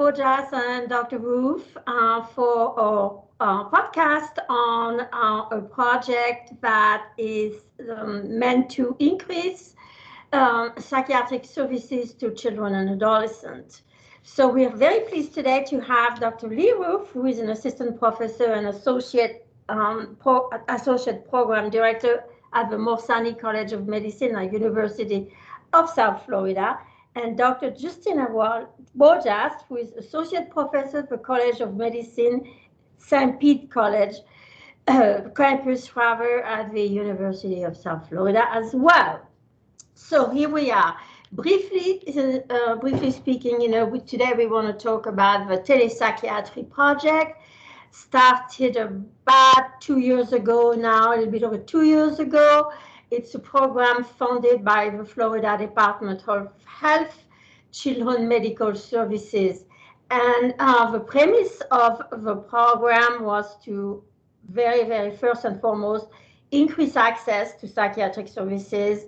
Wojas and Dr. Ruth for our podcast on a project that is meant to increase psychiatric services to children and adolescents. So we are very pleased today to have Dr. Leigh Ruth, who is an assistant professor and associate program director at the Morsani College of Medicine at University of South Florida, and Dr. Justyna Wojas, who is associate professor at the College of Medicine, St. Pete College, campus rather, at the University of South Florida as well. So here we are. Briefly speaking, today we want to talk about the Telepsychiatry project. Started about 2 years ago now, a little bit over 2 years ago. It's a program funded by the Florida Department of Health, Children Medical Services. And the premise of the program was to very first and foremost increase access to psychiatric services,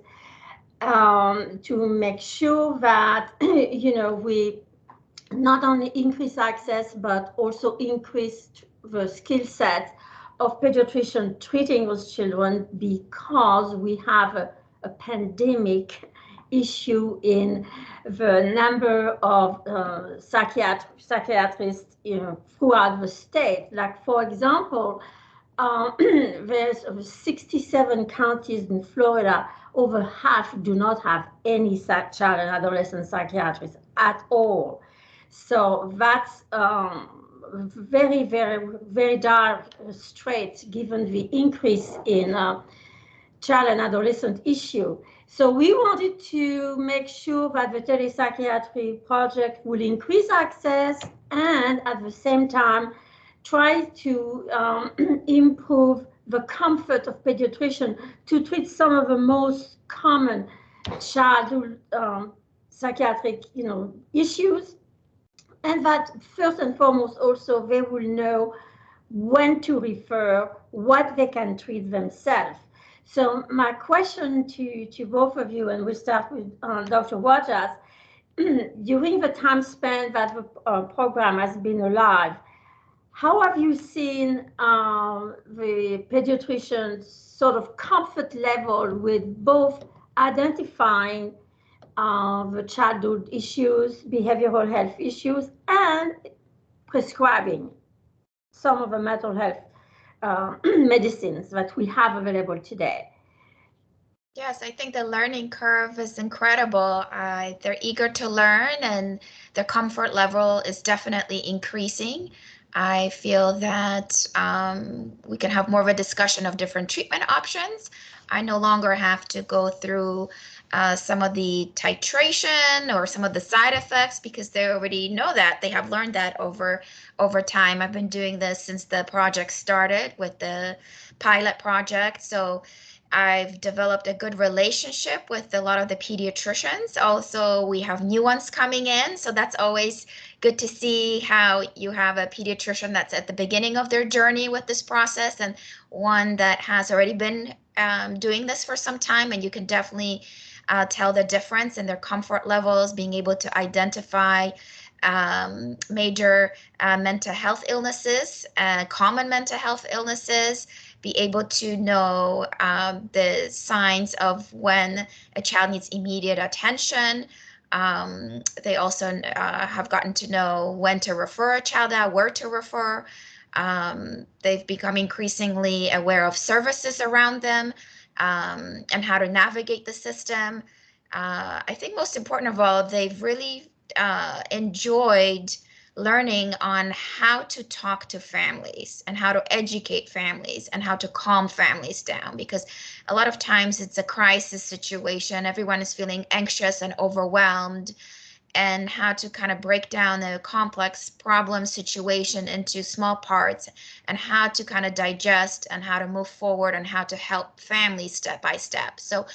to make sure that we not only increase access but also increase the skill set of pediatricians treating those children, because we have a pandemic issue in the number of psychiatrists throughout the state. Like, for example, there's 67 counties in Florida, over half do not have any child and adolescent psychiatrists at all. So that's very dire straits given the increase in child and adolescent issue. So we wanted to make sure that the Telepsychiatry project will increase access and at the same time try to improve the comfort of pediatricians to treat some of the most common childhood psychiatric issues. And that first and foremost also they will know when to refer, what they can treat themselves. So my question to both of you, and we'll start with Dr. Wojas, during the time span that the program has been alive, how have you seen the pediatricians' sort of comfort level with both identifying the childhood issues, behavioral health issues, and prescribing some of the mental health medicines that we have available today? Yes, I think the learning curve is incredible. They're eager to learn and their comfort level is definitely increasing. I feel that we can have more of a discussion of different treatment options. I no longer have to go through some of the titration or some of the side effects because they already know that. They have learned that over time. I've been doing this since the project started with the pilot project. So I've developed a good relationship with a lot of the pediatricians. Also, we have new ones coming in. So that's always good to see how you have a pediatrician that's at the beginning of their journey with this process and one that has already been doing this for some time. And you can definitely tell the difference in their comfort levels, being able to identify major mental health illnesses, common mental health illnesses, be able to know the signs of when a child needs immediate attention. They also have gotten to know when to refer a child out, where to refer. They've become increasingly aware of services around them and how to navigate the system. I think most important of all, they've really enjoyed learning on how to talk to families and how to educate families and how to calm families down, because a lot of times it's a crisis situation. Everyone is feeling anxious and overwhelmed, and how to kind of break down a complex problem situation into small parts and how to kind of digest and how to move forward and how to help families step by step. So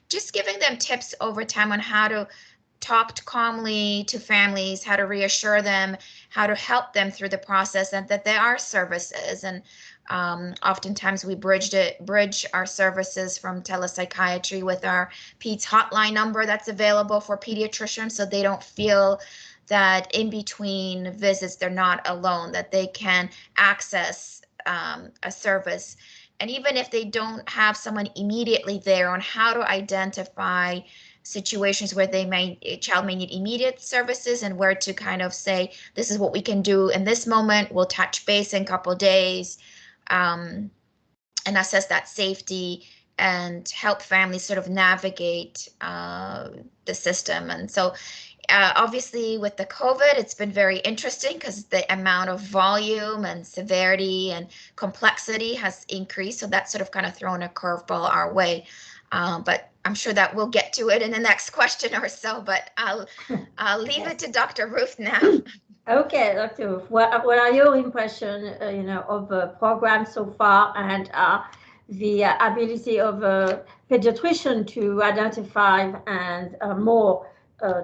just giving them tips over time on how to talk calmly to families, how to reassure them, how to help them through the process, and that there are services. And oftentimes we bridge our services from telepsychiatry with our Peds hotline number that's available for pediatricians, so they don't feel that in between visits, they're not alone, that they can access a service. And even if they don't have someone immediately there, on how to identify situations where a child may need immediate services, and where to kind of say, this is what we can do in this moment. We'll touch base in a couple of days, and assess that safety and help families sort of navigate the system. And so obviously with the COVID, it's been very interesting because the amount of volume and severity and complexity has increased. So that's sort of kind of thrown a curveball our way. But I'm sure that we'll get to it in the next question or so, but I'll leave it to Dr. Ruth now. Okay, Dr. Ruth, what are your impressions, of the program so far, and the ability of a pediatrician to identify and more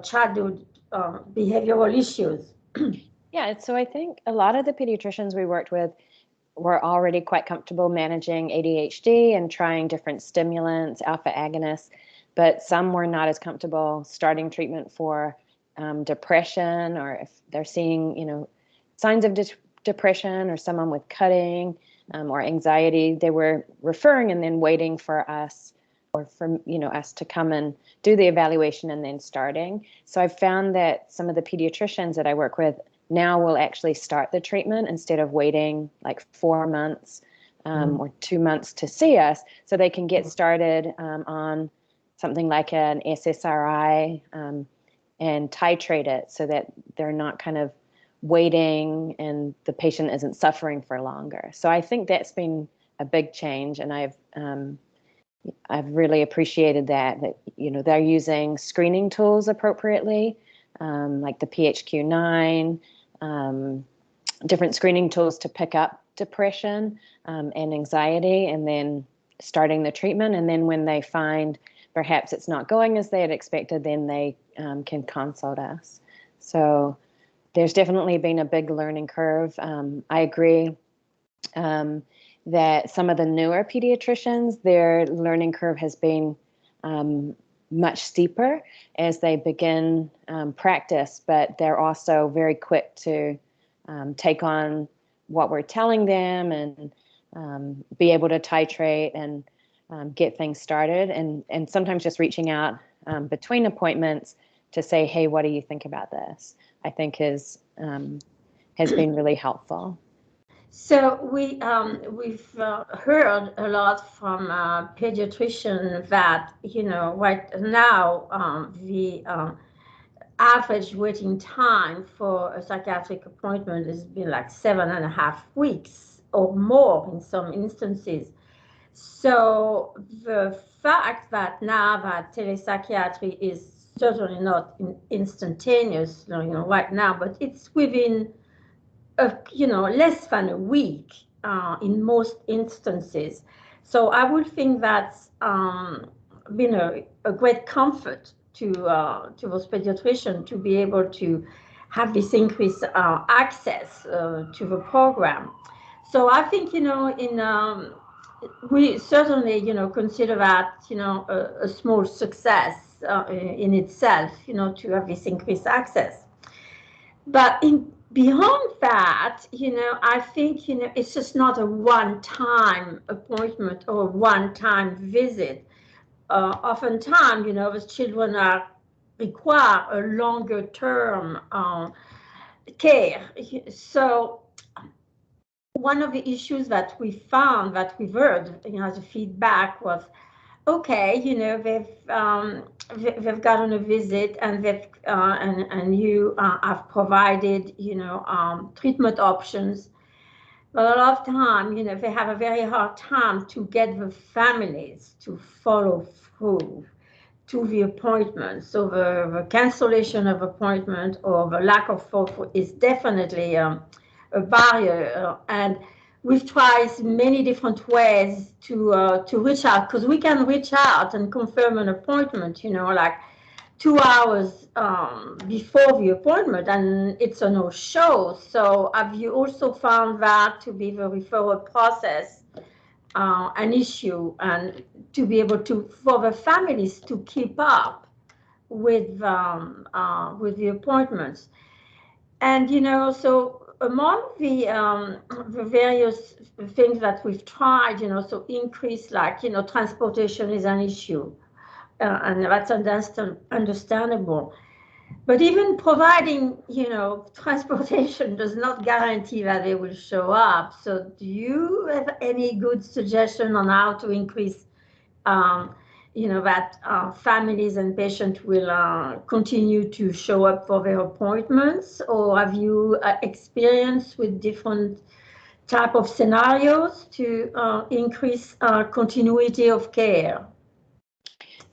childhood behavioral issues? Yeah, so I think a lot of the pediatricians we worked with were already quite comfortable managing ADHD and trying different stimulants, alpha agonists, but some were not as comfortable starting treatment for depression, or if they're seeing, signs of depression, or someone with cutting or anxiety, they were referring and then waiting for us, or for us to come and do the evaluation and then starting. So I've found that some of the pediatricians that I work with now will actually start the treatment instead of waiting like 4 months or 2 months to see us, so they can get started on something like an SSRI and titrate it so that they're not kind of waiting and the patient isn't suffering for longer. So I think that's been a big change, and I've really appreciated that they're using screening tools appropriately, like the PHQ-9, different screening tools to pick up depression and anxiety, and then starting the treatment. And then when they find perhaps it's not going as they had expected, then they can consult us. So there's definitely been a big learning curve. I agree that some of the newer pediatricians, their learning curve has been much steeper as they begin practice, but they're also very quick to take on what we're telling them and be able to titrate and get things started, and sometimes just reaching out between appointments to say, hey, what do you think about this? I think has been really helpful. So we've heard a lot from pediatricians that right now the average waiting time for a psychiatric appointment has been like 7.5 weeks or more in some instances. So the fact that now that telepsychiatry is certainly not instantaneous, right now, but it's within less than a week in most instances. So I would think that's been a great comfort to those pediatricians to be able to have this increased access to the program. So I think we certainly consider that a small success in itself, to have this increased access. But beyond that, I think it's just not a one-time appointment or one-time visit. Oftentimes, those children require a longer-term care. So one of the issues that we found, that we've heard, as a feedback was, okay, they've gotten a visit and they've and you have provided treatment options, but a lot of time they have a very hard time to get the families to follow through to the appointment. So the cancellation of appointment or the lack of follow is definitely a barrier, and we've tried many different ways to reach out, because we can reach out and confirm an appointment, like 2 hours before the appointment, and it's a no-show. So have you also found that to be the referral process an issue, and to be able to, for the families to keep up with the appointments? And so among the various things that we've tried, so increase, like transportation is an issue, and that's understandable. But even providing, transportation does not guarantee that they will show up. So do you have any good suggestion on how to increase, that families and patients will continue to show up for their appointments? Or have you experience with different type of scenarios to increase continuity of care?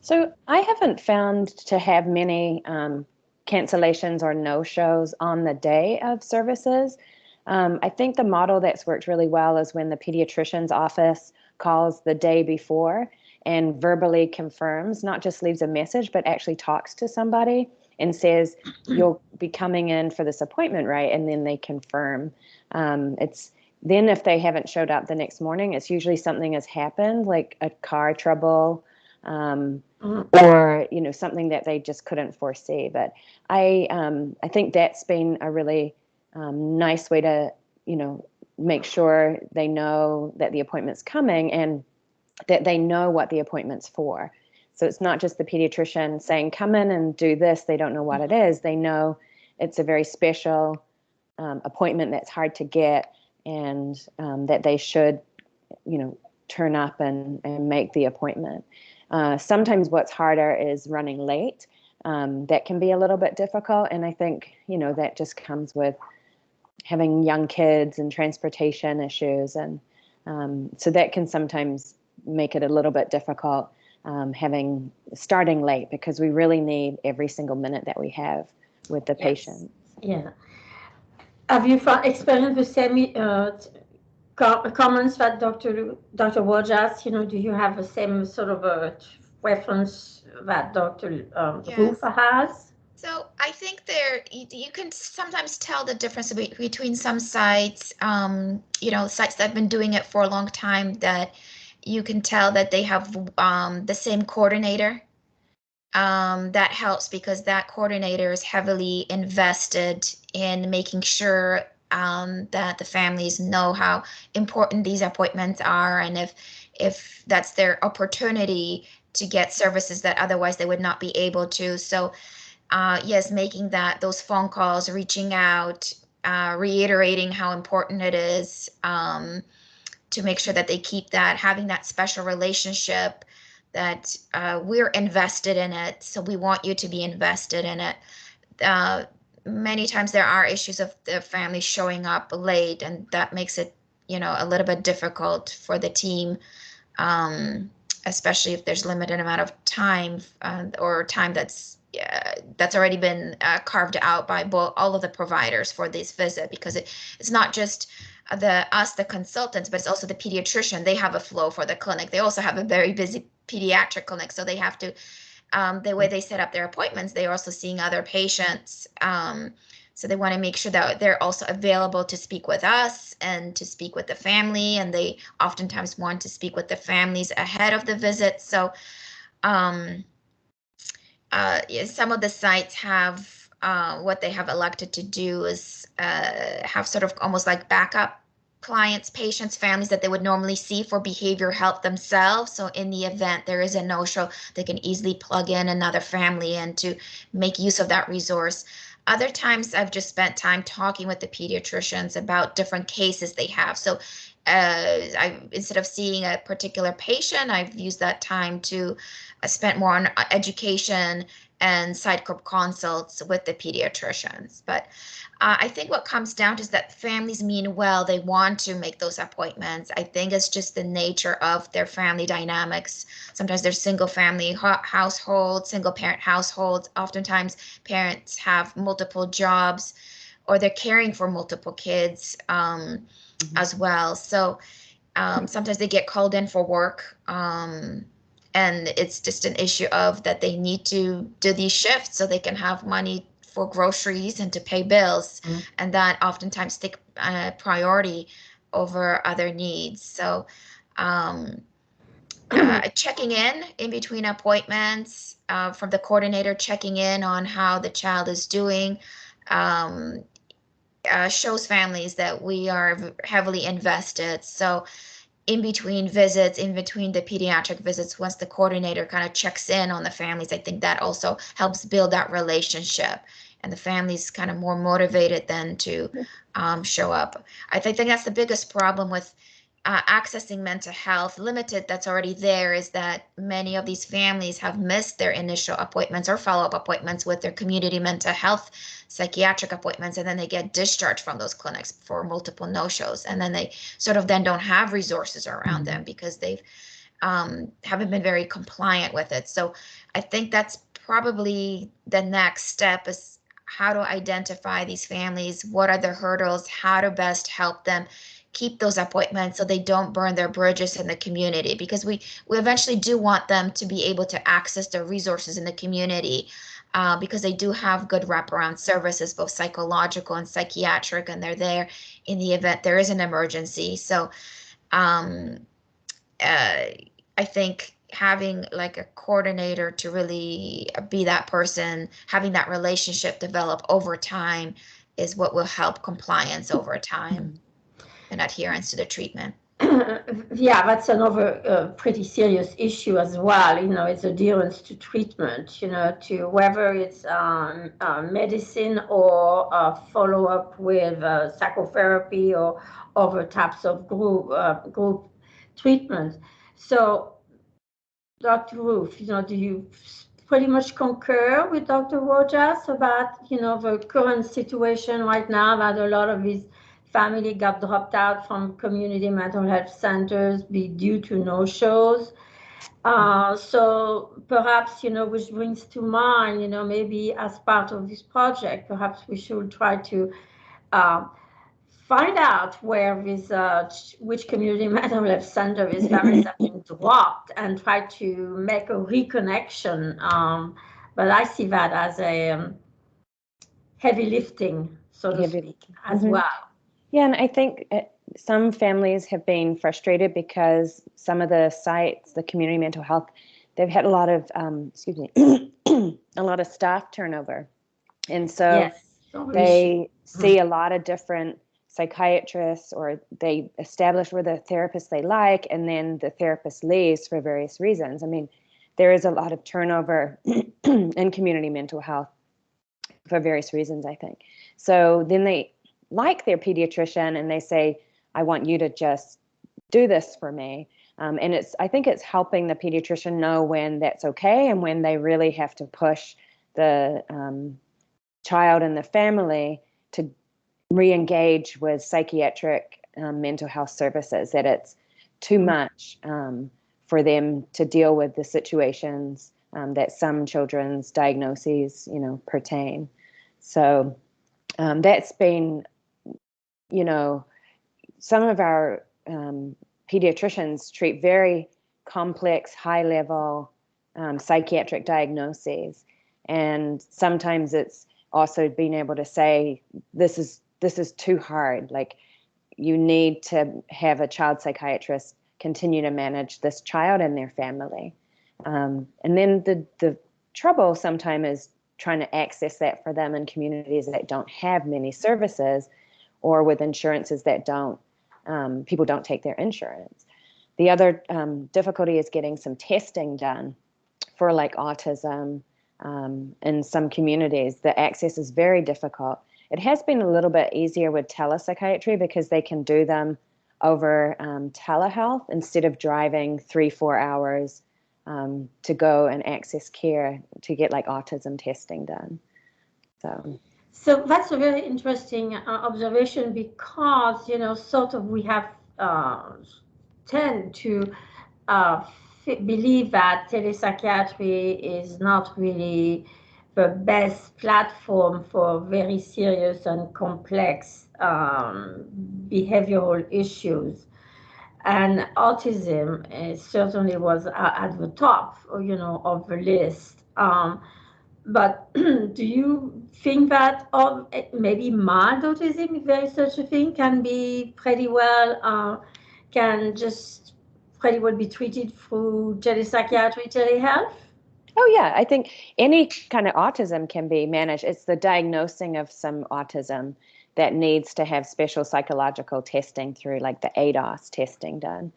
So I haven't found to have many cancellations or no-shows on the day of services. I think the model that's worked really well is when the pediatrician's office calls the day before and verbally confirms, not just leaves a message, but actually talks to somebody and says, you'll be coming in for this appointment, right? And then they confirm. Then if they haven't showed up the next morning, it's usually something has happened, like a car trouble, or something that they just couldn't foresee. But I think that's been a really nice way to make sure they know that the appointment's coming and that they know what the appointment's for. So it's not just the pediatrician saying, come in and do this. They don't know what it is. They know it's a very special appointment that's hard to get, and that they should turn up and make the appointment. Sometimes what's harder is running late. That can be a little bit difficult. And I think, that just comes with having young kids and transportation issues. And so that can sometimes make it a little bit difficult starting late, because we really need every single minute that we have with the patient. Yeah. Have you experienced the same comments that Dr. Wojas, do you have the same sort of a reference that Dr. Ruth has? So I think you can sometimes tell the difference between some sites, sites that have been doing it for a long time, that you can tell that they have the same coordinator. That helps because that coordinator is heavily invested in making sure that the families know how important these appointments are, and if that's their opportunity to get services that otherwise they would not be able to. So yes, making those phone calls, reaching out, reiterating how important it is, to make sure that they keep that, having that special relationship, that we're invested in it, so we want you to be invested in it. Many times there are issues of the family showing up late, and that makes it, a little bit difficult for the team, especially if there's limited amount of time, or time that's already been carved out by all of the providers for this visit, because it's not just the consultants, but it's also the pediatrician. They have a flow for the clinic. They also have a very busy pediatric clinic, so they have to, the way they set up their appointments, they're also seeing other patients. So they want to make sure that they're also available to speak with us and to speak with the family, and they oftentimes want to speak with the families ahead of the visit. So some of the sites have what they have elected to do is have sort of almost like backup clients, patients, families that they would normally see for behavioral health themselves. So in the event there is a no-show, they can easily plug in another family and to make use of that resource. Other times I've just spent time talking with the pediatricians about different cases they have. So instead of seeing a particular patient, I've used that time to spend more on education and side group consults with the pediatricians. But I think what comes down to is that families mean well. They want to make those appointments. I think it's just the nature of their family dynamics. Sometimes they're single family households, single parent households. Oftentimes parents have multiple jobs, or they're caring for multiple kids as well. So sometimes they get called in for work, and it's just an issue of that they need to do these shifts so they can have money for groceries and to pay bills, and that oftentimes take priority over other needs. So checking in between appointments, from the coordinator, checking in on how the child is doing, shows families that we are heavily invested. So in between visits, in between the pediatric visits, once the coordinator kind of checks in on the families, I think that also helps build that relationship, and the family's kind of more motivated then to show up. I think that's the biggest problem with accessing mental health limited that's already there, is that many of these families have missed their initial appointments or follow-up appointments with their community mental health psychiatric appointments, and then they get discharged from those clinics for multiple no-shows, and then they sort of then don't have resources around them because they've haven't been very compliant with it. So I think that's probably the next step, is how to identify these families, what are the hurdles, how to best help them keep those appointments so they don't burn their bridges in the community, because we eventually do want them to be able to access the resources in the community, because they do have good wraparound services, both psychological and psychiatric, and they're there in the event there is an emergency. So I think having like a coordinator to really be that person, having that relationship develop over time, is what will help compliance over time and adherence to the treatment. Yeah, that's another pretty serious issue as well. It's adherence to treatment, to whether it's medicine or follow-up with psychotherapy or other types of group treatment. So, Dr. Ruth, do you pretty much concur with Dr. Wojas about, the current situation right now, that a lot of these family got dropped out from community mental health centers due to no-shows? So perhaps, which brings to mind, maybe as part of this project, perhaps we should try to find out where this, which community mental health center these families have been dropped, and try to make a reconnection. But I see that as a heavy lifting, so to speak, as well. Yeah, and I think some families have been frustrated because some of the sites, the community mental health, they've had a lot of, a lot of staff turnover. And so they see a lot of different psychiatrists, or they establish where the therapist they like, and then the therapist leaves for various reasons. I mean, there is a lot of turnover in community mental health for various reasons, I think. So then they like their pediatrician and they say, I want you to just do this for me. And I think it's helping the pediatrician know when that's okay and when they really have to push the child and the family to re-engage with psychiatric mental health services, that it's too much for them to deal with the situations that some children's diagnoses, pertain. So that's been, some of our pediatricians treat very complex, high-level psychiatric diagnoses, and sometimes it's also being able to say, this is too hard. Like, you need to have a child psychiatrist continue to manage this child and their family. And then the trouble sometimes is trying to access that for them in communities that don't have many services, or with insurances that people don't take their insurance. The other difficulty is getting some testing done for like autism. In some communities, the access is very difficult. It has been a little bit easier with telepsychiatry because they can do them over telehealth instead of driving 3-4 hours to go and access care to get like autism testing done. So that's a very interesting observation, because sort of we have tend to believe that telepsychiatry is not really the best platform for very serious and complex behavioral issues. And autism certainly was at the top, of the list. But do you think that maybe mild autism, if there is such a thing, can be pretty well, pretty well be treated through telepsychiatry, telehealth? Oh, yeah. I think any kind of autism can be managed. It's the diagnosing of some autism that needs to have special psychological testing through like the ADOS testing done,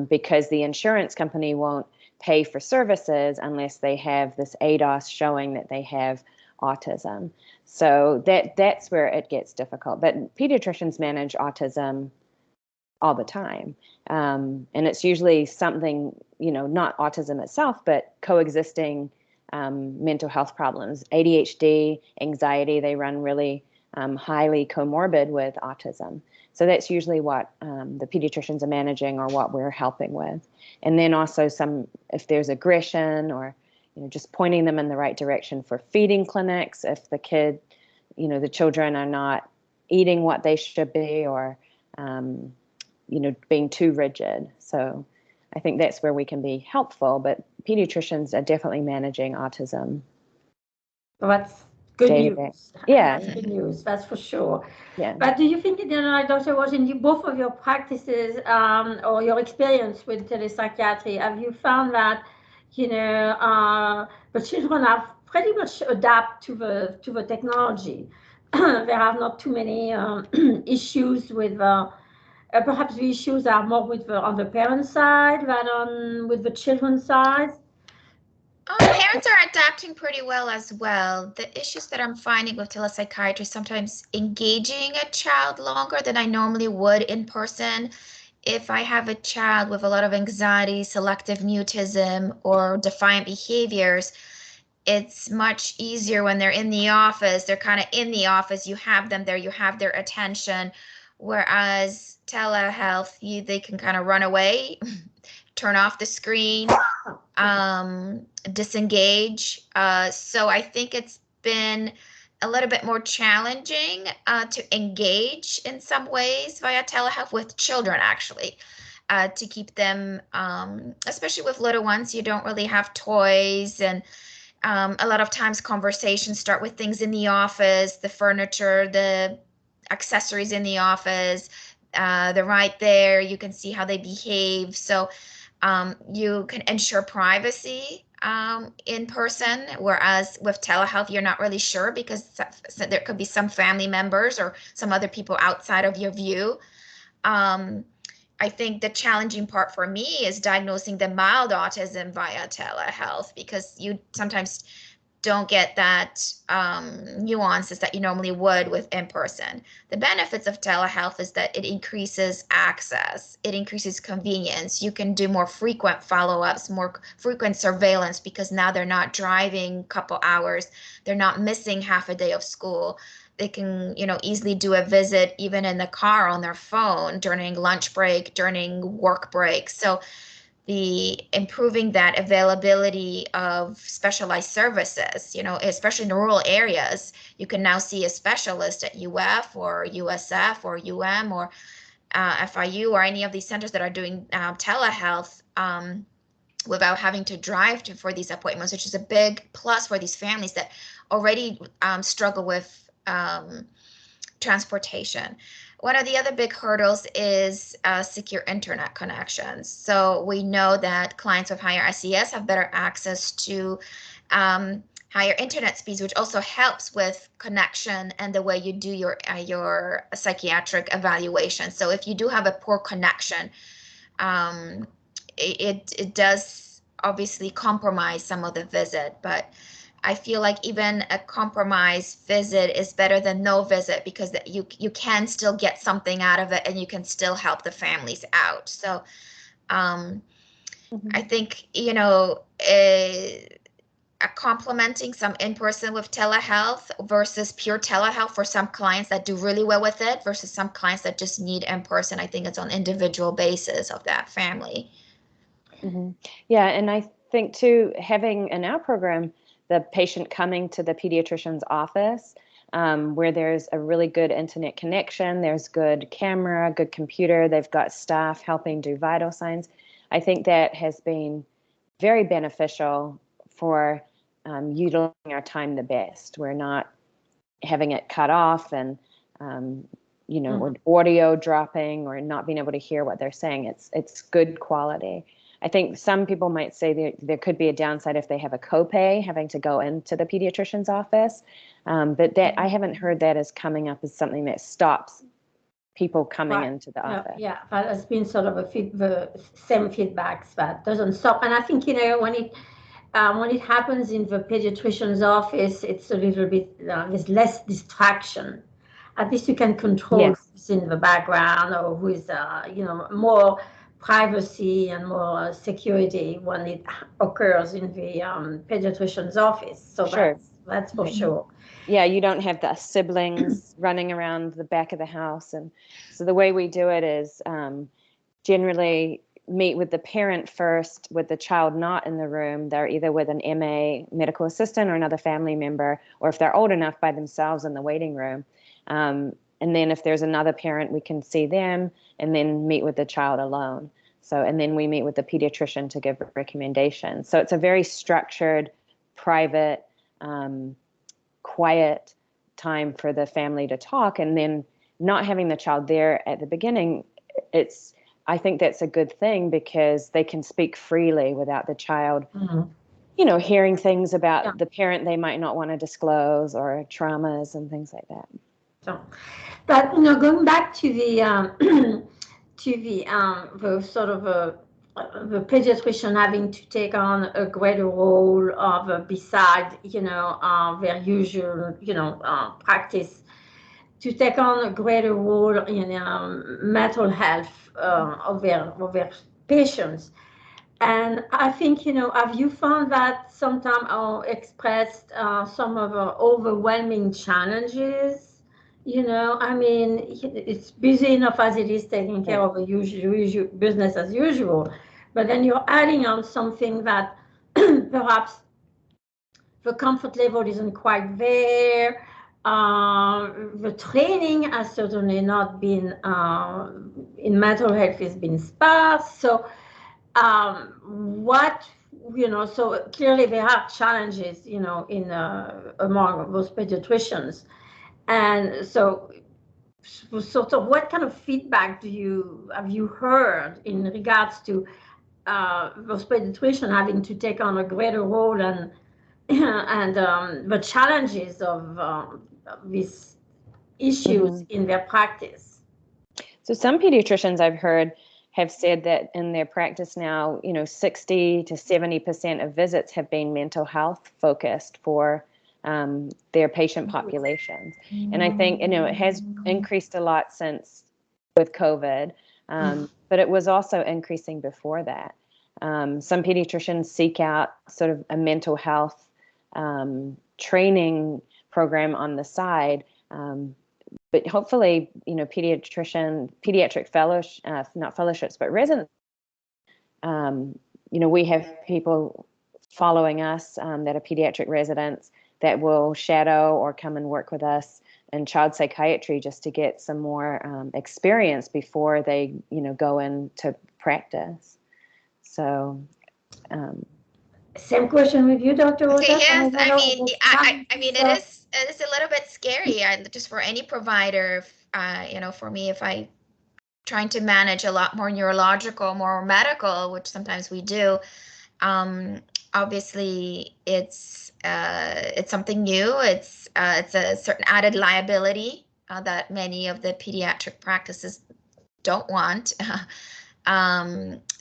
because the insurance company won't pay for services unless they have this ADOS showing that they have autism. So that's where it gets difficult. But pediatricians manage autism all the time. And it's usually something, not autism itself, but coexisting mental health problems, ADHD, anxiety. They run really highly comorbid with autism. So that's usually what the pediatricians are managing or what we're helping with. And then also if there's aggression or, just pointing them in the right direction for feeding clinics, if the the children are not eating what they should be or, being too rigid. So I think that's where we can be helpful, but pediatricians are definitely managing autism. Well, that's good news. Yeah. That's good news, that's for sure. Yeah. But do you think, like Dr. Washington, both of your practices or your experience with telepsychiatry, have you found that, the children have pretty much adapt to the technology? There are not too many issues with perhaps the issues are more on the parent side than with the children's side. Parents are adapting pretty well as well. The issues that I'm finding with telepsychiatry, sometimes engaging a child longer than I normally would in person. If I have a child with a lot of anxiety, selective mutism, or defiant behaviors, it's much easier when they're in the office. They're kind of in the office. You have them there. You have their attention. Whereas telehealth, they can kind of run away, turn off the screen, disengage. So I think it's been a little bit more challenging to engage in some ways via telehealth with children, actually, to keep them, especially with little ones. You don't really have toys, and a lot of times conversations start with things in the office, the furniture, the accessories in the office. They're right there. You can see how they behave. So you can ensure privacy in person, whereas with telehealth, you're not really sure because there could be some family members or some other people outside of your view. I think the challenging part for me is diagnosing the mild autism via telehealth, because you sometimes don't get that nuances that you normally would with in person. The benefits of telehealth is that it increases access, it increases convenience. You can do more frequent follow-ups, more frequent surveillance, because now they're not driving a couple hours, they're not missing half a day of school. They can, easily do a visit even in the car on their phone during lunch break, during work break. So the improving that availability of specialized services, especially in rural areas, you can now see a specialist at UF or USF or UM or FIU or any of these centers that are doing telehealth without having to drive for these appointments, which is a big plus for these families that already struggle with transportation. One of the other big hurdles is secure internet connections. So we know that clients with higher SES have better access to higher internet speeds, which also helps with connection and the way you do your psychiatric evaluation. So if you do have a poor connection, it does obviously compromise some of the visit, but I feel like even a compromised visit is better than no visit, because you can still get something out of it and you can still help the families out. So I think, complementing some in-person with telehealth versus pure telehealth for some clients that do really well with it versus some clients that just need in-person. I think it's on individual basis of that family. Mm-hmm. Yeah, and I think too, having in our program, the patient coming to the pediatrician's office, where there's a really good internet connection, there's good camera, good computer, they've got staff helping do vital signs. I think that has been very beneficial for utilizing our time the best. We're not having it cut off and, or audio dropping or not being able to hear what they're saying. It's good quality. I think some people might say there could be a downside if they have a copay having to go into the pediatrician's office. But that I haven't heard that as coming up as something that stops people coming into the office. Yeah, that has been sort of the same feedbacks that doesn't stop. And I think, when it happens in the pediatrician's office, it's a little bit, there's less distraction. At least you can control who's in the background or who's, more privacy and more security when it occurs in the pediatrician's office. So that's for sure. Yeah, you don't have the siblings running around the back of the house. And so the way we do it is generally meet with the parent first with the child not in the room. They're either with an MA medical assistant or another family member, or if they're old enough, by themselves in the waiting room. And then if there's another parent, we can see them and then meet with the child alone. And then we meet with the pediatrician to give recommendations. So it's a very structured, private, quiet time for the family to talk. And then not having the child there at the beginning, I think that's a good thing because they can speak freely without the child, hearing things about the parent they might not want to disclose or traumas and things like that. So, but going back to the the sort of the pediatrician having to take on a greater role of besides their usual practice, to take on a greater role in mental health of their patients. And I think, have you found that sometimes expressed some of the overwhelming challenges? I mean, it's busy enough as it is taking care of the usual business as usual, but then you're adding on something that perhaps the comfort level isn't quite there. The training has certainly not been in mental health has been sparse. So so clearly there are challenges, in among those pediatricians. And so sort of what kind of feedback have you heard in regards to those pediatricians having to take on a greater role and the challenges of these issues in their practice? So some pediatricians I've heard have said that in their practice now, 60 to 70% of visits have been mental health focused for their patient populations. And I think, it has increased a lot since with COVID, but it was also increasing before that. Some pediatricians seek out sort of a mental health training program on the side. But hopefully, pediatric fellows, not fellowships, but residents, we have people following us that are pediatric residents that will shadow or come and work with us in child psychiatry just to get some more experience before they, go into practice. So, same question with you, Dr. Wojas. Yes, I mean, it is a little bit scary. Just for any provider, for me, if I trying to manage a lot more neurological, more medical, which sometimes we do. Obviously, it's something new. It's a certain added liability that many of the pediatric practices don't want.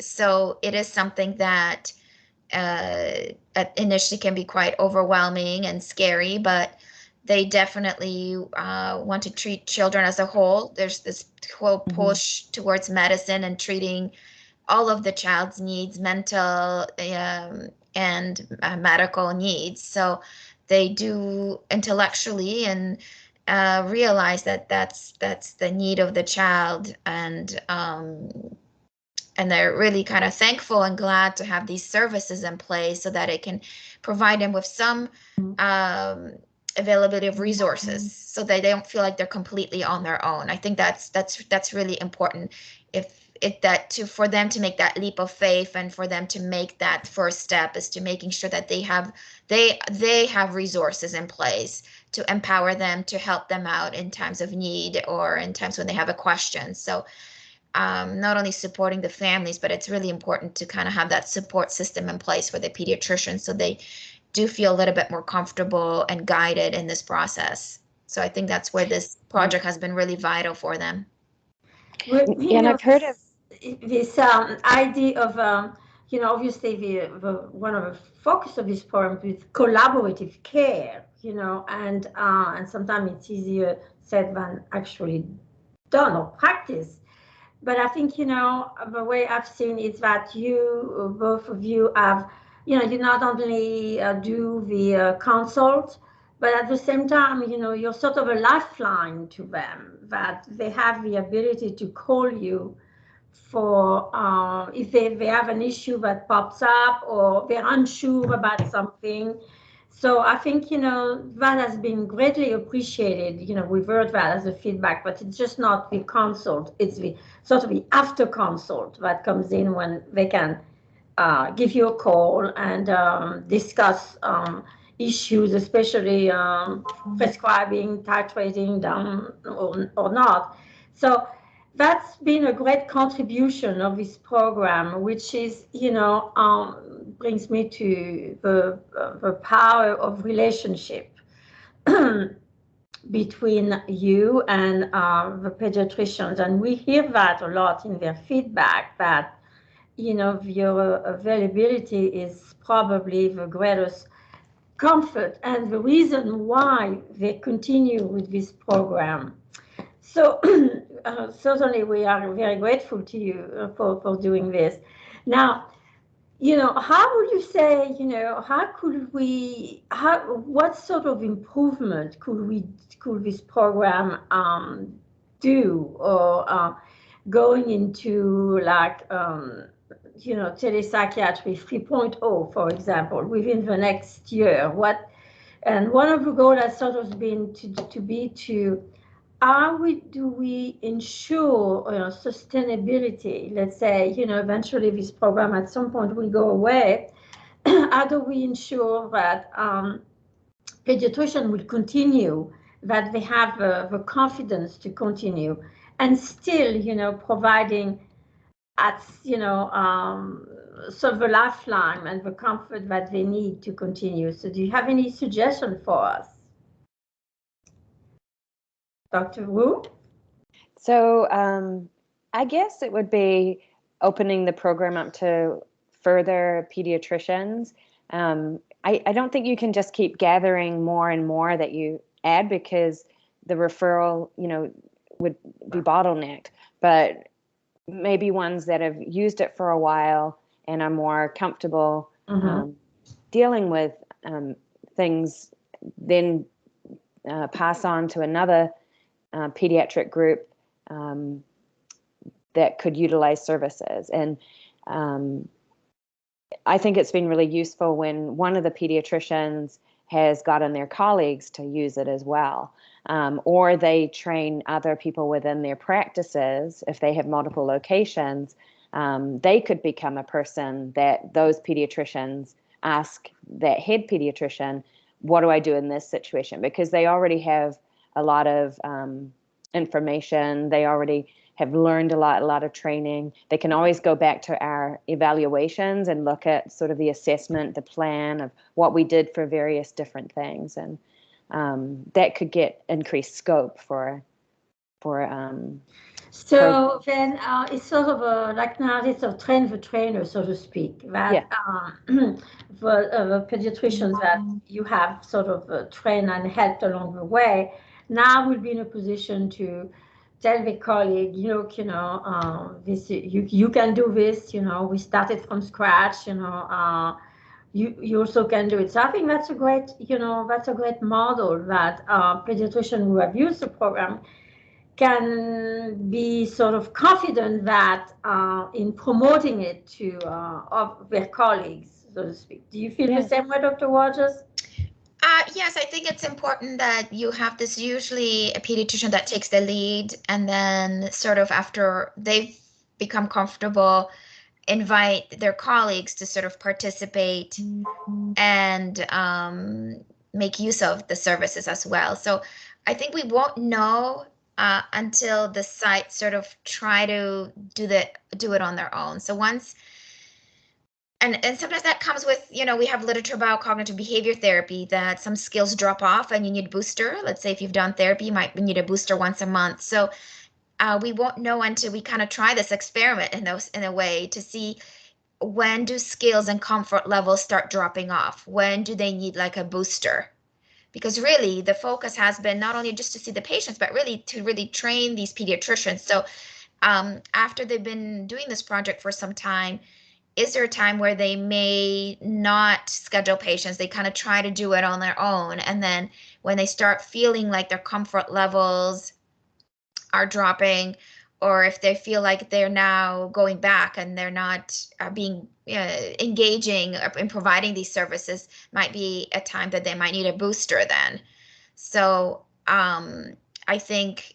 So it is something that initially can be quite overwhelming and scary, but they definitely want to treat children as a whole. There's this whole push towards medicine and treating all of the child's needs, mental and medical needs. So they do intellectually and realize that that's the need of the child, and they're really kind of thankful and glad to have these services in place so that it can provide them with some availability of resources, so they don't feel like they're completely on their own. I think that's really important. For them to make that leap of faith, and for them to make that first step, is to making sure that they have resources in place to empower them, to help them out in times of need or in times when they have a question. So not only supporting the families, but it's really important to kind of have that support system in place for the pediatricians so they do feel a little bit more comfortable and guided in this process. So I think that's where this project has been really vital for them. And I've heard of this idea of, obviously one of the focus of this program is collaborative care, and sometimes it's easier said than actually done or practiced. But I think, the way I've seen is that both of you have, you not only do the consult, but at the same time, you're sort of a lifeline to them, that they have the ability to call you for if they have an issue that pops up or they're unsure about something. So I think, that has been greatly appreciated. We've heard that as a feedback, but it's just not the consult. It's the sort of the after consult that comes in when they can give you a call and discuss issues, especially prescribing, titrating down or not. So that's been a great contribution of this program, which is, brings me to the power of relationship between you and the pediatricians. And we hear that a lot in their feedback, that, your availability is probably the greatest comfort and the reason why they continue with this program. So certainly we are very grateful to you for doing this. Now, how would you say, what sort of improvement could this program do, or going into like, telepsychiatry 3.0, for example, within the next year? And one of the goals has sort of been to do we ensure sustainability? Let's say, eventually this program at some point will go away. How do we ensure that pediatricians will continue, that they have the confidence to continue, and still, providing at, sort of a lifeline and the comfort that they need to continue? So do you have any suggestion for us? Dr. Wu? So I guess it would be opening the program up to further pediatricians. I don't think you can just keep gathering more and more that you add, because the referral, would be bottlenecked. But maybe ones that have used it for a while and are more comfortable dealing with things, then pass on to another pediatric group that could utilize services. And I think it's been really useful when one of the pediatricians has gotten their colleagues to use it as well, or they train other people within their practices. If they have multiple locations, they could become a person that those pediatricians ask that head pediatrician, what do I do in this situation? Because they already have a lot of information. They already have learned a lot of training. They can always go back to our evaluations and look at sort of the assessment, the plan of what we did for various different things. And that could get increased scope for so then it's sort of like now it's a train the trainer, so to speak, that the pediatricians that you have sort of trained and helped along the way now will be in a position to tell the colleague, this, you can do this, we started from scratch, you also can do it. So I think that's a great, that's a great model that pediatricians who have used the program can be sort of confident that in promoting it to of their colleagues, so to speak. Do you feel the same way, Dr. Wojas? Yes, I think it's important that you have this, usually a pediatrician that takes the lead, and then sort of after they've become comfortable, invite their colleagues to sort of participate and make use of the services as well. So I think we won't know until the sites sort of try to do it on their own. So once, and sometimes that comes with, we have literature about cognitive behavior therapy that some skills drop off and you need a booster. Let's say if you've done therapy, you might need a booster once a month. So we won't know until we kind of try this experiment in a way to see when do skills and comfort levels start dropping off? When do they need like a booster? Because really the focus has been not only just to see the patients, but really to really train these pediatricians. So after they've been doing this project for some time, is there a time where they may not schedule patients? They kind of try to do it on their own. And then when they start feeling like their comfort levels are dropping, or if they feel like they're now going back and they're not being engaging in providing these services, might be a time that they might need a booster then. So I think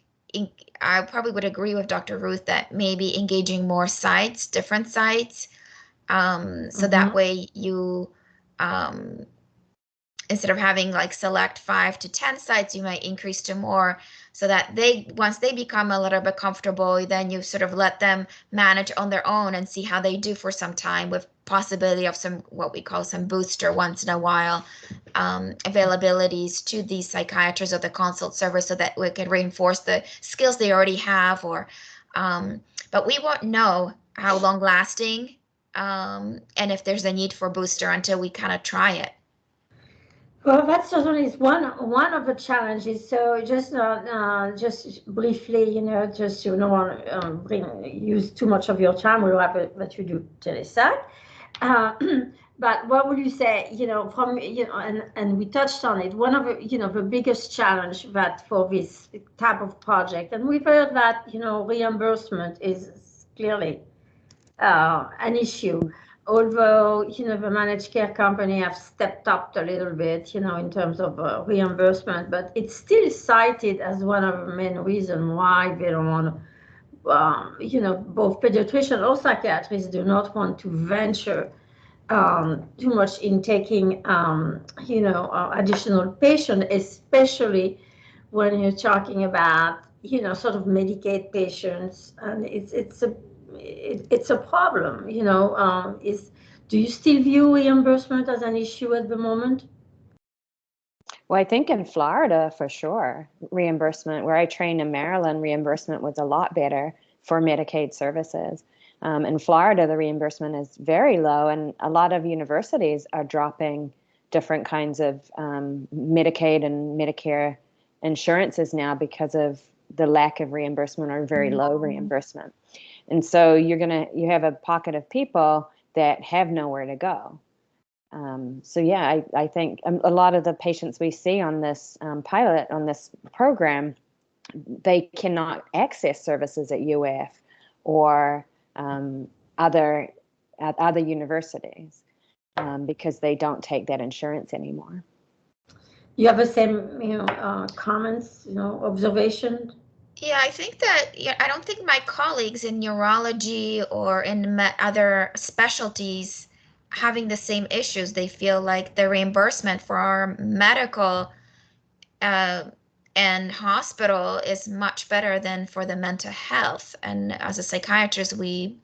I probably would agree with Dr. Ruth that maybe engaging more sites, different sites, so that way you instead of having like select 5 to 10 sites, you might increase to more, so that once they become a little bit comfortable, then you sort of let them manage on their own and see how they do for some time, with possibility of some, what we call some booster once in a while, availabilities to these psychiatrists or the consult service, so that we can reinforce the skills they already have, or but we won't know how long lasting and if there's a need for a booster until we kind of try it. Well, that certainly is one of the challenges. So just briefly, just you don't want to use too much of your time. We'll have that you do telepsych. But what would you say, from, and we touched on it, one of the, the biggest challenge that for this type of project, and we've heard that, reimbursement is clearly an issue. Although, the managed care company have stepped up a little bit, in terms of reimbursement, but it's still cited as one of the main reasons why they don't want to, both pediatricians or psychiatrists do not want to venture too much in taking, additional patients, especially when you're talking about, sort of Medicaid patients, and it's a problem, do you still view reimbursement as an issue at the moment? Well, I think in Florida, for sure, reimbursement, where I trained in Maryland, reimbursement was a lot better for Medicaid services. In Florida, the reimbursement is very low, and a lot of universities are dropping different kinds of Medicaid and Medicare insurances now because of the lack of reimbursement or very low reimbursement. And so you have a pocket of people that have nowhere to go. So yeah, I think a lot of the patients we see on this pilot, on this program, they cannot access services at UF or other universities because they don't take that insurance anymore. You have the same, comments, observation? Yeah, I think that, I don't think my colleagues in neurology or in other specialties having the same issues. They feel like the reimbursement for our medical and hospital is much better than for the mental health. And as a psychiatrist, we,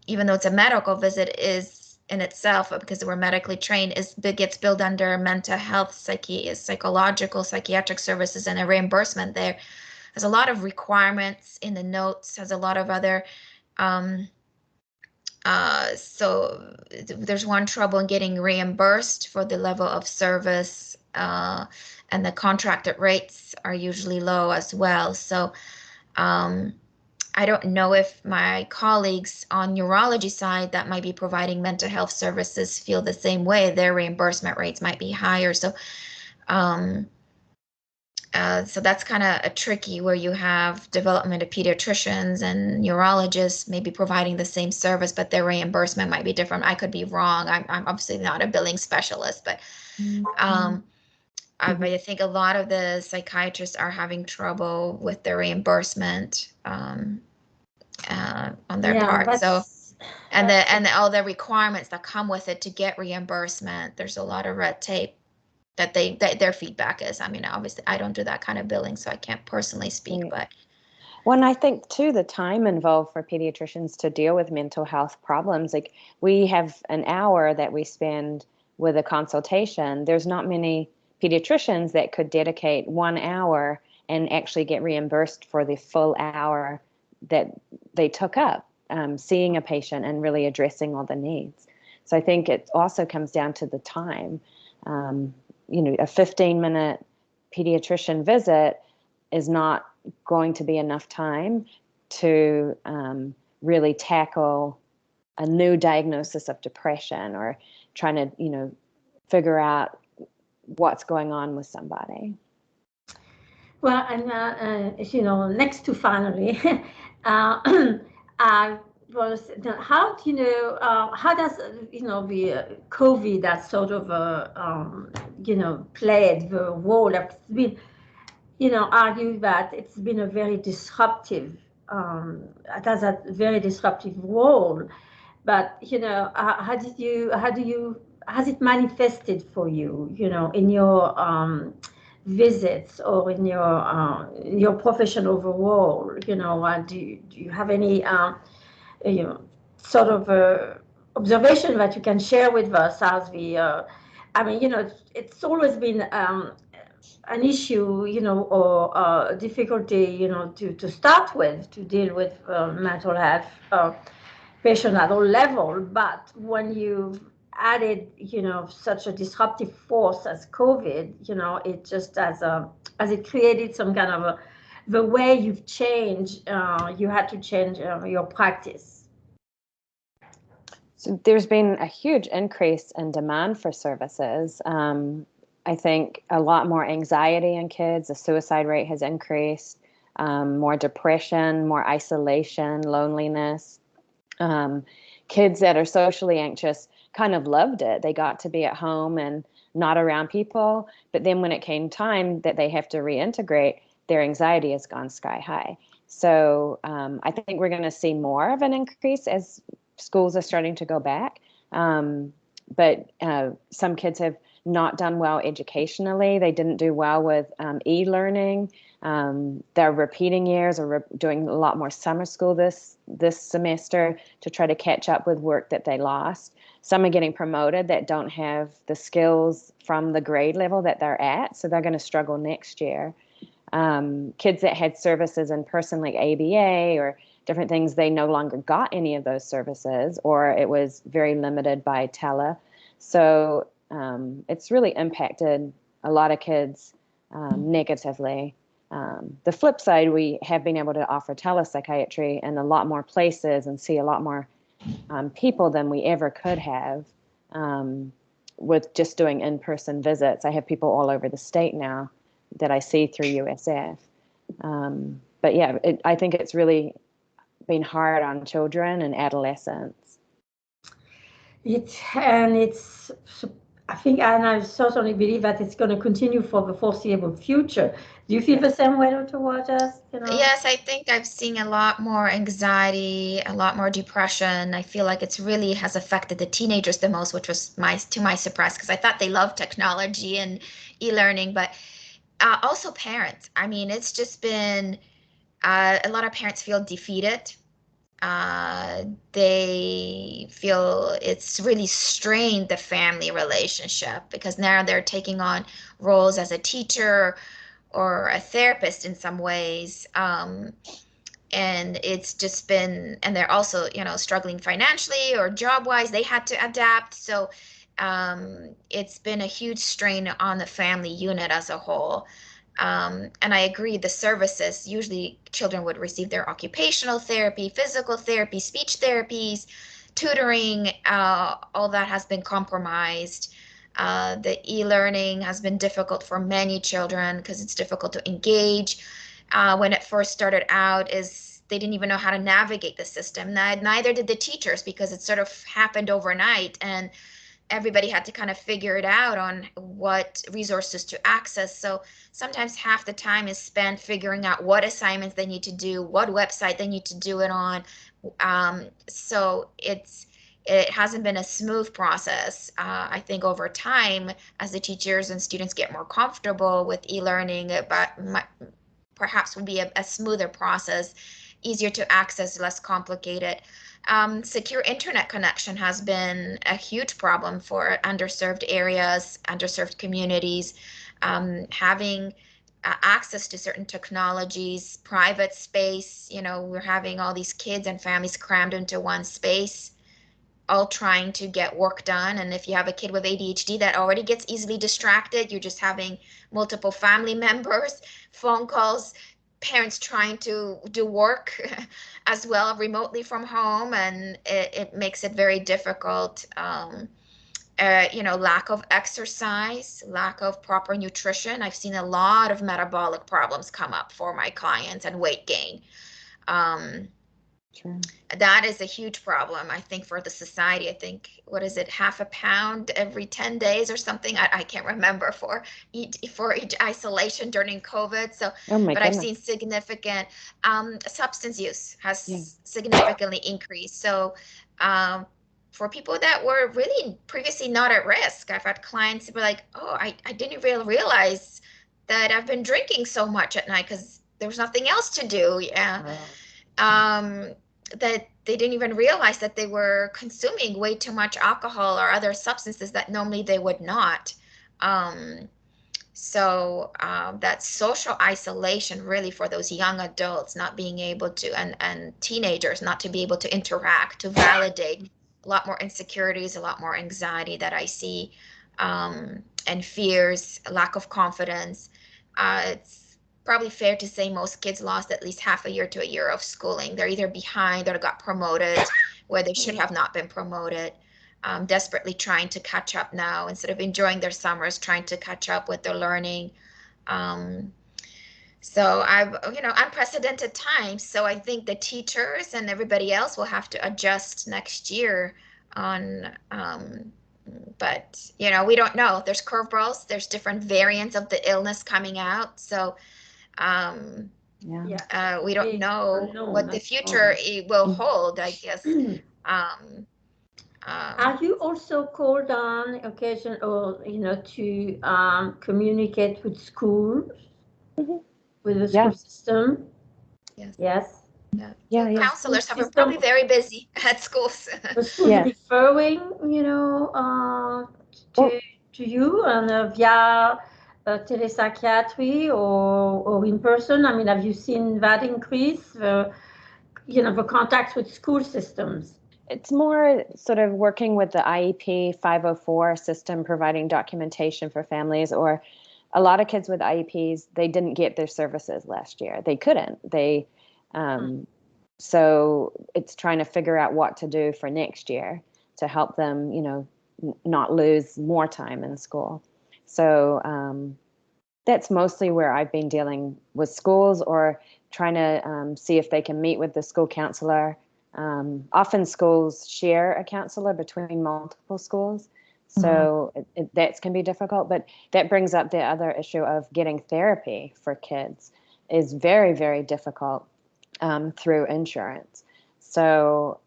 even though it's a medical visit, is in itself, because we're medically trained, gets billed under mental health, psychological, psychiatric services, and a reimbursement there. There's a lot of requirements in the notes, has a lot of other, so there's one trouble in getting reimbursed for the level of service, and the contracted rates are usually low as well. So I don't know if my colleagues on neurology side that might be providing mental health services feel the same way. Their reimbursement rates might be higher. So so that's kind of a tricky, where you have development of pediatricians and neurologists maybe providing the same service, but their reimbursement might be different. I could be wrong. I'm obviously not a billing specialist, but I think a lot of the psychiatrists are having trouble with their reimbursement on their part. So, and all the requirements that come with it to get reimbursement, there's a lot of red tape. their feedback is. I mean, obviously I don't do that kind of billing, so I can't personally speak, but. Well, and I think too, the time involved for pediatricians to deal with mental health problems, like we have an hour that we spend with a consultation. There's not many pediatricians that could dedicate 1 hour and actually get reimbursed for the full hour that they took up, seeing a patient and really addressing all the needs. So I think it also comes down to the time. A 15-minute pediatrician visit is not going to be enough time to really tackle a new diagnosis of depression or trying to, figure out what's going on with somebody. Well, and next to finally, I was, how do how does the COVID that sort of played the role? It's been argued that it's been a very disruptive, it has a very disruptive role. But has it manifested for you, in your visits or in your profession overall? Do you have any sort of observation that you can share with us as it's always been an issue, or a difficulty, to start with, to deal with mental health patient at all level. But when you've added, such a disruptive force as COVID, it just as it created some kind of the way you've changed, you had to change your practice. So there's been a huge increase in demand for services. I think a lot more anxiety in kids. The suicide rate has increased, more depression, more isolation, loneliness. Kids that are socially anxious kind of loved it. They got to be at home and not around people. But then when it came time that they have to reintegrate, their anxiety has gone sky high. So I think we're going to see more of an increase as schools are starting to go back. But some kids have not done well educationally. They didn't do well with e-learning. They're repeating years or doing a lot more summer school this semester to try to catch up with work that they lost. Some are getting promoted that don't have the skills from the grade level that they're at, so they're going to struggle next year. Kids that had services in person like ABA or different things, they no longer got any of those services, or it was very limited by tele. So it's really impacted a lot of kids negatively. The flip side, we have been able to offer telepsychiatry in a lot more places and see a lot more people than we ever could have with just doing in-person visits. I have people all over the state now that I see through USF. But yeah, I think it's really been hard on children and adolescents. I think, and I certainly believe that it's going to continue for the foreseeable future. Do you feel the same way, Dr. Wojas? Yes, I think I've seen a lot more anxiety, a lot more depression. I feel like it's really has affected the teenagers the most, which was to my surprise, because I thought they loved technology and e-learning, but also parents. I mean, it's just been a lot of parents feel defeated. They feel it's really strained the family relationship because now they're taking on roles as a teacher or a therapist in some ways. And it's just been, and they're also, struggling financially or job-wise. They had to adapt. So it's been a huge strain on the family unit as a whole. And I agree, the services, usually children would receive their occupational therapy, physical therapy, speech therapies, tutoring, all that has been compromised. The e-learning has been difficult for many children because it's difficult to engage. When it first started out, they didn't even know how to navigate the system. Neither did the teachers, because it sort of happened overnight and everybody had to kind of figure it out on what resources to access. So sometimes half the time is spent figuring out what assignments they need to do, what website they need to do it on. So it hasn't been a smooth process. I think over time, as the teachers and students get more comfortable with e-learning, perhaps would be a smoother process, easier to access, less complicated. Secure internet connection has been a huge problem for underserved areas, underserved communities. Having access to certain technologies, private space, we're having all these kids and families crammed into one space, all trying to get work done. And if you have a kid with ADHD that already gets easily distracted, you're just having multiple family members, phone calls, parents trying to do work as well remotely from home, and it makes it very difficult. Lack of exercise, lack of proper nutrition. I've seen a lot of metabolic problems come up for my clients, and weight gain. Sure. That is a huge problem, I think, for the society. I think, what is it, half a pound every 10 days or something? I can't remember for each isolation during COVID. So, Oh my but goodness. I've seen significant substance use has significantly increased. So, for people that were really previously not at risk, I've had clients who were like, oh, I didn't really realize that I've been drinking so much at night because there was nothing else to do. Yeah. That they didn't even realize that they were consuming way too much alcohol or other substances that normally they would not. So that social isolation really for those young adults not being able to, and teenagers not to be able to interact, to validate, a lot more insecurities, a lot more anxiety that I see, and fears, a lack of confidence. It's probably fair to say most kids lost at least half a year to a year of schooling. They're either behind or got promoted where they should have not been promoted. Desperately trying to catch up now instead of enjoying their summers, trying to catch up with their learning. So I've, unprecedented times. So I think the teachers and everybody else will have to adjust next year on, but we don't know. There's curveballs, there's different variants of the illness coming out. So we don't know what the future will hold, I guess. Are you also called on occasion or to communicate with schools, with the school system? Yes. Counselors are probably very busy at schools. The school's referring, to you and via telepsychiatry or in person. I mean, have you seen that increase? The contacts with school systems. It's more sort of working with the IEP 504 system, providing documentation for families, or a lot of kids with IEPs, they didn't get their services last year. They couldn't. So it's trying to figure out what to do for next year to help them, not lose more time in school. So that's mostly where I've been dealing with schools, or trying to see if they can meet with the school counselor. Often schools share a counselor between multiple schools, so that can be difficult. But that brings up the other issue of getting therapy for kids is very, very difficult through insurance. So,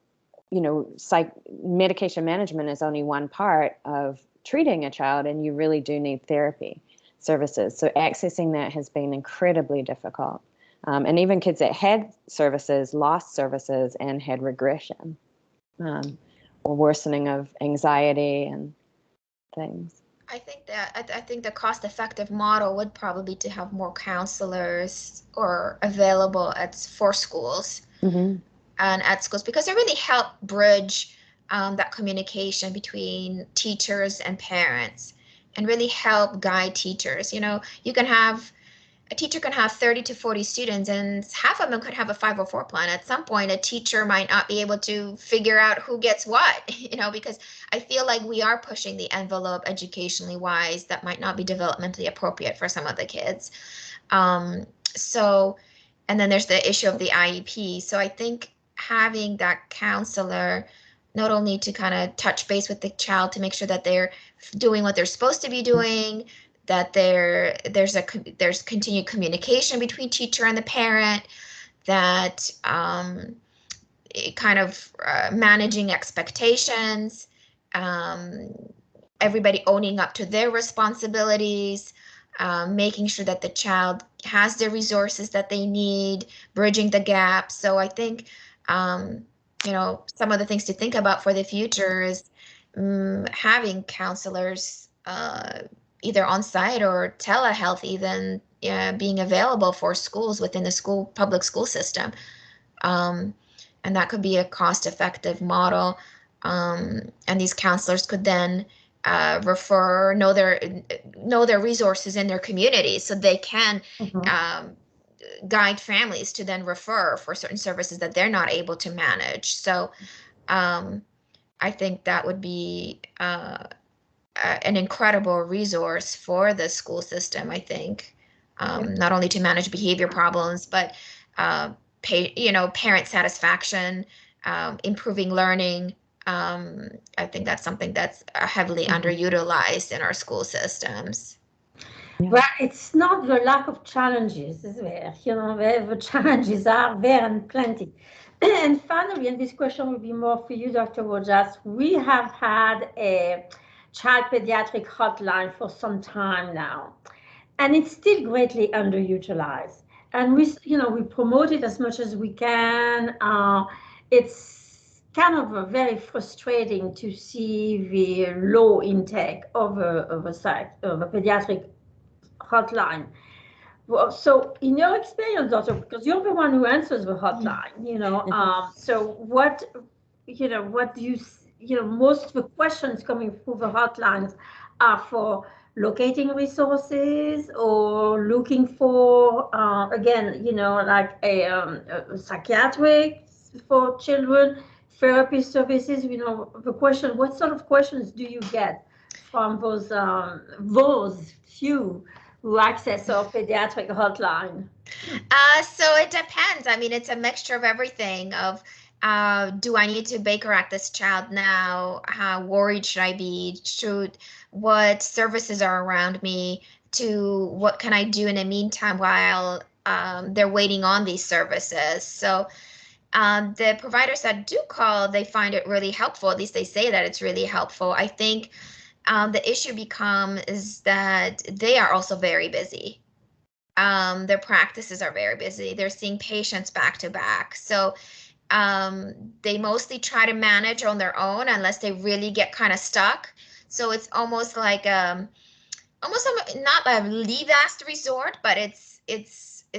medication management is only one part of treating a child, and you really do need therapy services. So accessing that has been incredibly difficult. And even kids that had services lost services and had regression or worsening of anxiety and things. I think the cost-effective model would probably be to have more counselors or available for schools and at schools, because they really help bridge that communication between teachers and parents and really help guide teachers. A teacher can have 30 to 40 students, and half of them could have a 504 plan. At some point, a teacher might not be able to figure out who gets what, because I feel like we are pushing the envelope educationally wise that might not be developmentally appropriate for some of the kids. And then there's the issue of the IEP. So I think having that counselor not only to kind of touch base with the child to make sure that they're doing what they're supposed to be doing, that there's continued communication between teacher and the parent, that kind of managing expectations, everybody owning up to their responsibilities, making sure that the child has the resources that they need, bridging the gap. So I think, you know, some of the things to think about for the future is having counselors either on site or telehealth, even being available for schools within the public school system. And that could be a cost-effective model. And these counselors could then know their resources in their community, so they can guide families to then refer for certain services that they're not able to manage. So I think that would be an incredible resource for the school system, I think, not only to manage behavior problems, but parent satisfaction, improving learning. I think that's something that's heavily underutilized in our school systems. Well, it's not the lack of challenges, is there? You know, the challenges are there and plenty. And finally, and this question will be more for you, Dr. Wojas, we have had a child pediatric hotline for some time now, and it's still greatly underutilized. And we promote it as much as we can. It's kind of very frustrating to see the low intake of a pediatric hotline. Well, so in your experience, doctor, because you're the one who answers the hotline, so what do most of the questions coming through the hotlines are for locating resources or looking for, again, like a psychiatric for children, therapy services, the question, what sort of questions do you get from those few who access our pediatric hotline? So it depends. I mean, it's a mixture of everything of, do I need to Baker Act this child now? How worried should I be? What services are around me? To what can I do in the meantime while they're waiting on these services? So the providers that do call, they find it really helpful. At least they say that it's really helpful. I think the issue is that they are also very busy. Their practices are very busy. They're seeing patients back to back. So they mostly try to manage on their own unless they really get kind of stuck. So it's almost like almost not a last resort, but it's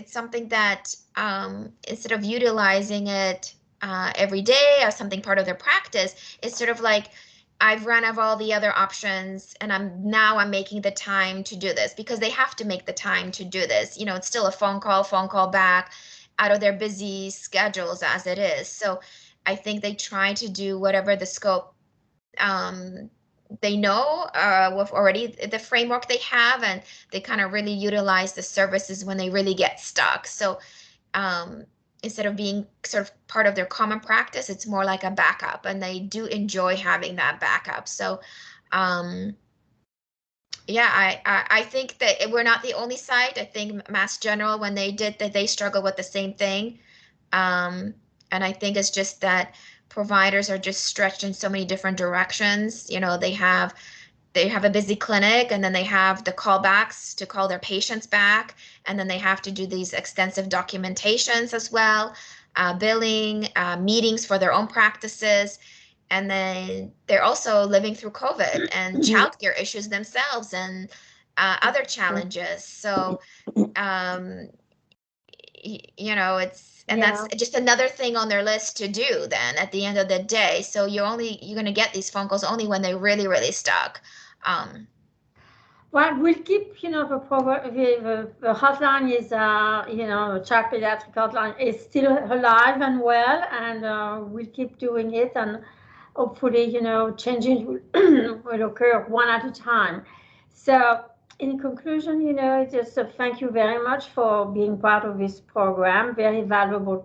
something that instead of utilizing it every day as something part of their practice, it's sort of like, I've run out of all the other options and I'm making the time to do this, because they have to make the time to do this. It's still a phone call back out of their busy schedules as it is. So I think they try to do whatever the scope they know with already the framework they have, and they kind of really utilize the services when they really get stuck. So instead of being sort of part of their common practice, it's more like a backup, and they do enjoy having that backup. So yeah, I think that we're not the only site. I think Mass General, when they did that, they struggle with the same thing. And I think it's just that providers are just stretched in so many different directions. They have a busy clinic, and then they have the callbacks to call their patients back, and then they have to do these extensive documentations as well, billing, meetings for their own practices, and then they're also living through COVID and childcare issues themselves and other challenges. So, that's just another thing on their list to do then at the end of the day. So you're going to get these phone calls only when they're really, really stuck. Well, we'll keep, the program, the hotline is, child pediatric hotline is still alive and well, and we'll keep doing it, and hopefully, changes will occur one at a time. So in conclusion, just thank you very much for being part of this program, very valuable